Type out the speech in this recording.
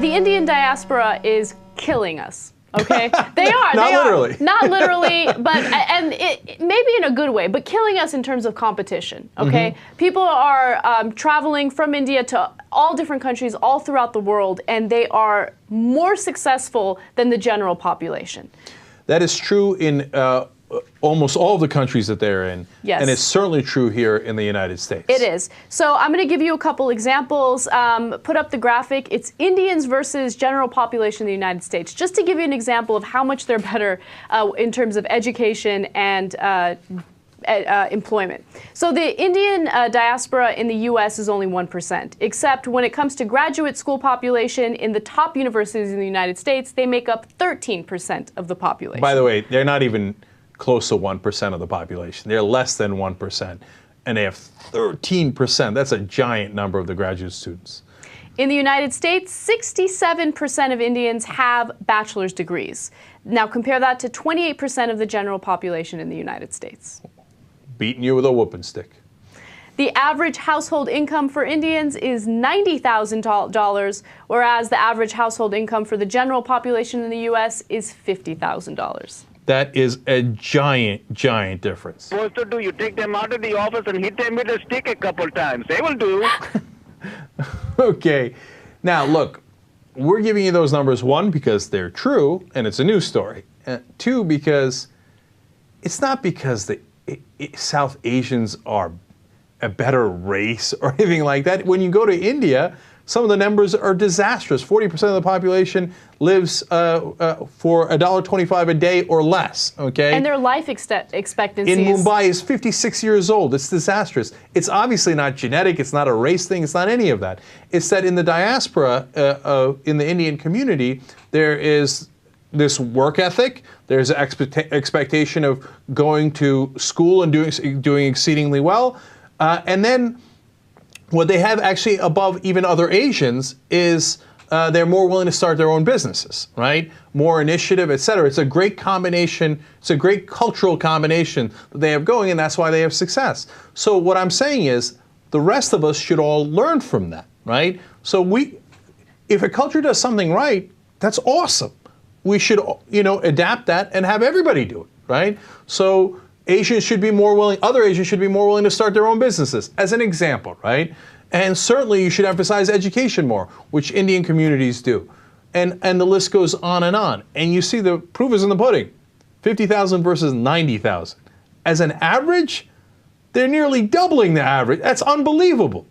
The Indian diaspora is killing us. Okay, they are. Not literally. Not literally, but and maybe in a good way, but killing us in terms of competition. Okay, people are traveling from India to all different countries all throughout the world, and they are more successful than the general population. That is true in almost all of the countries that they're in. Yes. And it's certainly true here in the United States. It is. So I'm going to give you a couple examples. Put up the graphic. It's Indians versus general population of the United States, just to give you an example of how much they're better in terms of education and employment. So the Indian diaspora in the U.S. is only 1%, except when it comes to graduate school population in the top universities in the United States, they make up 13% of the population. By the way, they're not even close to 1% of the population. They're less than 1%, and they have 13%. That's a giant number of the graduate students. In the United States, 67% of Indians have bachelor's degrees. Now compare that to 28% of the general population in the United States. Beating you with a whooping stick. The average household income for Indians is $90,000, whereas the average household income for the general population in the U.S. is $50,000. That is a giant, giant difference. Supposed to do, you take them out of the office and hit them with a stick a couple times. They will do. Okay. Now, look, we're giving you those numbers, one, because they're true, and it's a news story. Two, because it's not because the South Asians are a better race or anything like that. When you go to India, some of the numbers are disastrous. 40% of the population lives for $1.25 a day or less, okay? And their life expectancy in Mumbai is 56 years old. It's disastrous. It's obviously not genetic. It's not a race thing. It's not any of that. It's that in the diaspora, in the Indian community, there is this work ethic. There's an expectation of going to school and doing exceedingly well. And then what they have actually above even other Asians is they're more willing to start their own businesses, right? More initiative, et cetera. It's a great combination. It's a great cultural combination that they have going, and that's why they have success. So what I'm saying is the rest of us should all learn from that, right? So if a culture does something right, that's awesome. We should, adapt that and have everybody do it, right? So Asians should be more willing, other Asians should be more willing to start their own businesses, as an example, right? And certainly you should emphasize education more, which Indian communities do. And the list goes on. And you see the proof is in the pudding. 50,000 versus 90,000. As an average, they're nearly doubling the average. That's unbelievable.